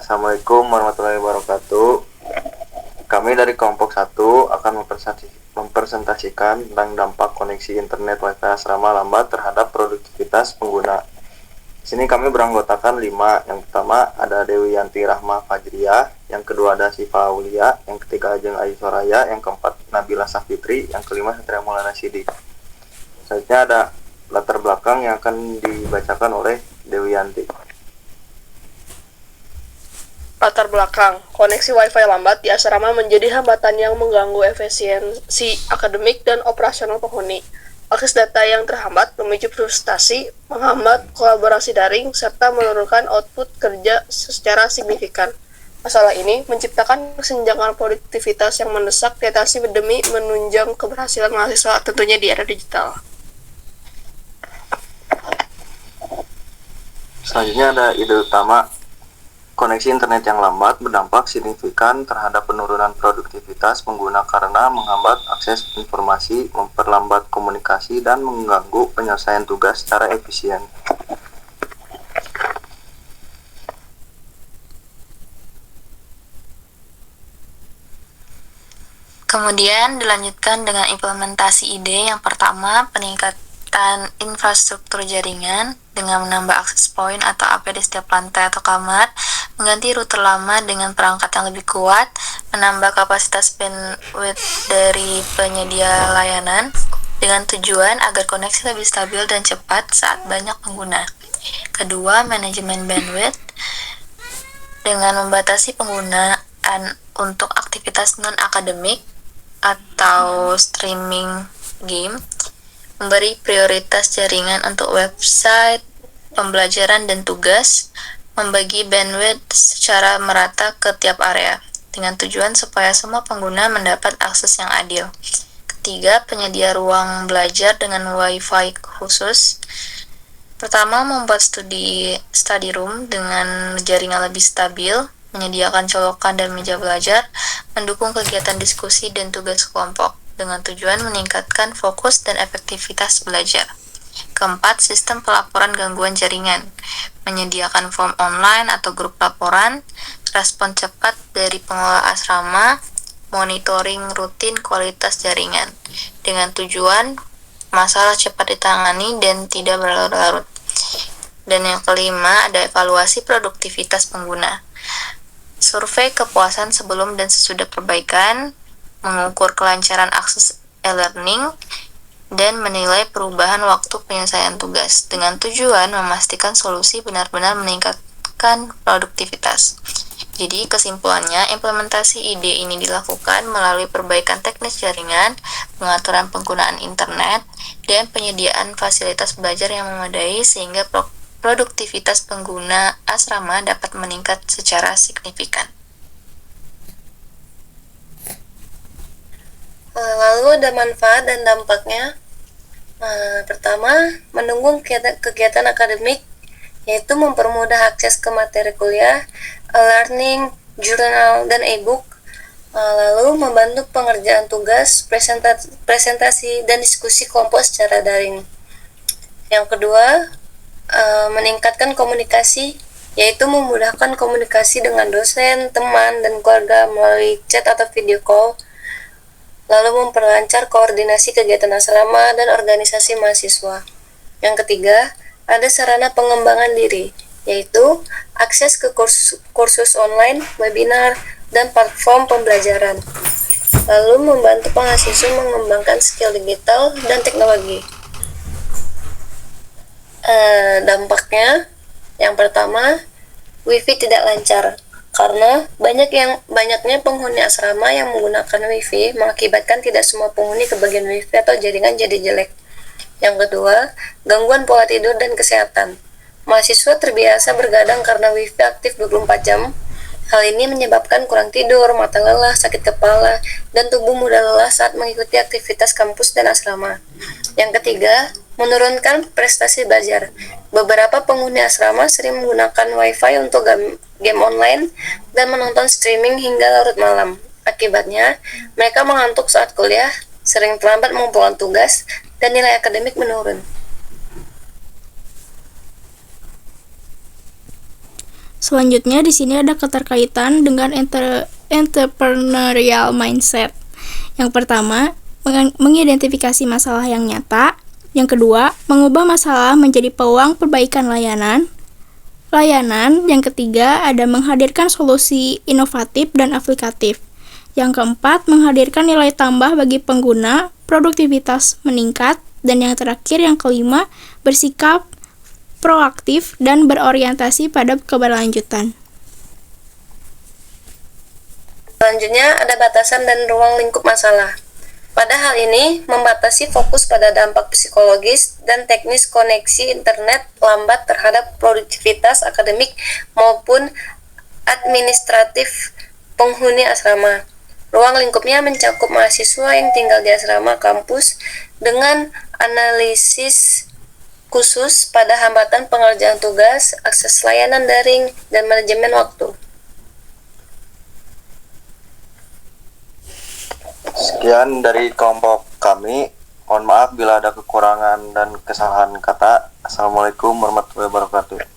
Assalamualaikum warahmatullahi wabarakatuh. Kami dari kelompok 1 akan mempresentasikan tentang dampak koneksi internet Wi-Fi asrama lambat terhadap produktivitas pengguna. Di sini kami beranggotakan 5. Yang pertama ada Dewi Yanti Rahma Fajriah, yang kedua ada Siva Aulia, yang ketiga Ajeng Ayu Soraya, yang keempat Nabila Safitri, yang kelima Satria Maulana Sidik. Selanjutnya ada latar belakang yang akan dibacakan oleh Dewi Yanti. Latar belakang, koneksi Wi-Fi lambat di asrama menjadi hambatan yang mengganggu efisiensi akademik dan operasional penghuni. Akses data yang terhambat memicu frustasi, menghambat kolaborasi daring, serta menurunkan output kerja secara signifikan. Masalah ini menciptakan kesenjangan produktivitas yang mendesak diatasi demi menunjang keberhasilan mahasiswa, tentunya di era digital. Selanjutnya ada ide utama. Koneksi internet yang lambat berdampak signifikan terhadap penurunan produktivitas pengguna karena menghambat akses informasi, memperlambat komunikasi, dan mengganggu penyelesaian tugas secara efisien. Kemudian dilanjutkan dengan implementasi ide yang pertama, peningkatan infrastruktur jaringan dengan menambah akses point atau AP di setiap lantai atau kamar, mengganti router lama dengan perangkat yang lebih kuat, menambah kapasitas bandwidth dari penyedia layanan dengan tujuan agar koneksi lebih stabil dan cepat saat banyak pengguna. Kedua, manajemen bandwidth dengan membatasi penggunaan untuk aktivitas non-akademik atau streaming game, memberi prioritas jaringan untuk website, pembelajaran, dan tugas, membagi bandwidth secara merata ke tiap area, dengan tujuan supaya semua pengguna mendapat akses yang adil. Ketiga, penyedia ruang belajar dengan Wi-Fi khusus. Pertama, membuat study room dengan jaringan lebih stabil, menyediakan colokan dan meja belajar, mendukung kegiatan diskusi dan tugas kelompok, dengan tujuan meningkatkan fokus dan efektivitas belajar. Keempat, sistem pelaporan gangguan jaringan, menyediakan form online atau grup laporan, respon cepat dari pengelola asrama, monitoring rutin kualitas jaringan, dengan tujuan masalah cepat ditangani dan tidak berlarut-larut. Dan yang kelima, ada evaluasi produktivitas pengguna. Survei kepuasan sebelum dan sesudah perbaikan, mengukur kelancaran akses e-learning, dan menilai perubahan waktu penyelesaian tugas, dengan tujuan memastikan solusi benar-benar meningkatkan produktivitas. Jadi kesimpulannya, implementasi ide ini dilakukan melalui perbaikan teknis jaringan, pengaturan penggunaan internet, dan penyediaan fasilitas belajar yang memadai sehingga produktivitas pengguna asrama dapat meningkat secara signifikan. Lalu ada manfaat dan dampaknya. Pertama, mendukung kegiatan akademik, yaitu mempermudah akses ke materi kuliah, e-learning, jurnal, dan e-book. Lalu membantu pengerjaan tugas, presentasi, dan diskusi kelompok secara daring. Yang kedua, meningkatkan komunikasi, yaitu memudahkan komunikasi dengan dosen, teman, dan keluarga melalui chat atau video call. Lalu memperlancar koordinasi kegiatan asrama dan organisasi mahasiswa. Yang ketiga, ada sarana pengembangan diri, yaitu akses ke kursus online, webinar, dan platform pembelajaran. Lalu membantu mahasiswa mengembangkan skill digital dan teknologi. Dampaknya, yang pertama, Wi-Fi tidak lancar. Karena banyaknya penghuni asrama yang menggunakan Wi-Fi mengakibatkan tidak semua penghuni kebagian Wi-Fi atau jaringan jadi jelek. Yang kedua, gangguan pola tidur dan kesehatan. Mahasiswa terbiasa bergadang karena Wi-Fi aktif 24 jam. Hal ini menyebabkan kurang tidur, mata lelah, sakit kepala, dan tubuh mudah lelah saat mengikuti aktivitas kampus dan asrama. Yang ketiga, menurunkan prestasi belajar. Beberapa penghuni asrama sering menggunakan Wi-Fi untuk game online dan menonton streaming hingga larut malam. Akibatnya, mereka mengantuk saat kuliah, sering terlambat mengumpulkan tugas, dan nilai akademik menurun. Selanjutnya di sini ada keterkaitan dengan entrepreneurial mindset. Yang pertama, mengidentifikasi masalah yang nyata. Yang kedua, mengubah masalah menjadi peluang perbaikan layanan. Yang ketiga, ada menghadirkan solusi inovatif dan aplikatif. Yang keempat, menghadirkan nilai tambah bagi pengguna, produktivitas meningkat. Dan yang terakhir, yang kelima, bersikap proaktif dan berorientasi pada keberlanjutan. Selanjutnya ada batasan dan ruang lingkup masalah. Pada hal ini, membatasi fokus pada dampak psikologis dan teknis koneksi internet lambat terhadap produktivitas akademik maupun administratif penghuni asrama. Ruang lingkupnya mencakup mahasiswa yang tinggal di asrama kampus dengan analisis khusus pada hambatan pengerjaan tugas, akses layanan daring, dan manajemen waktu. Sekian dari kelompok kami. Mohon maaf bila ada kekurangan dan kesalahan kata. Assalamualaikum warahmatullahi wabarakatuh.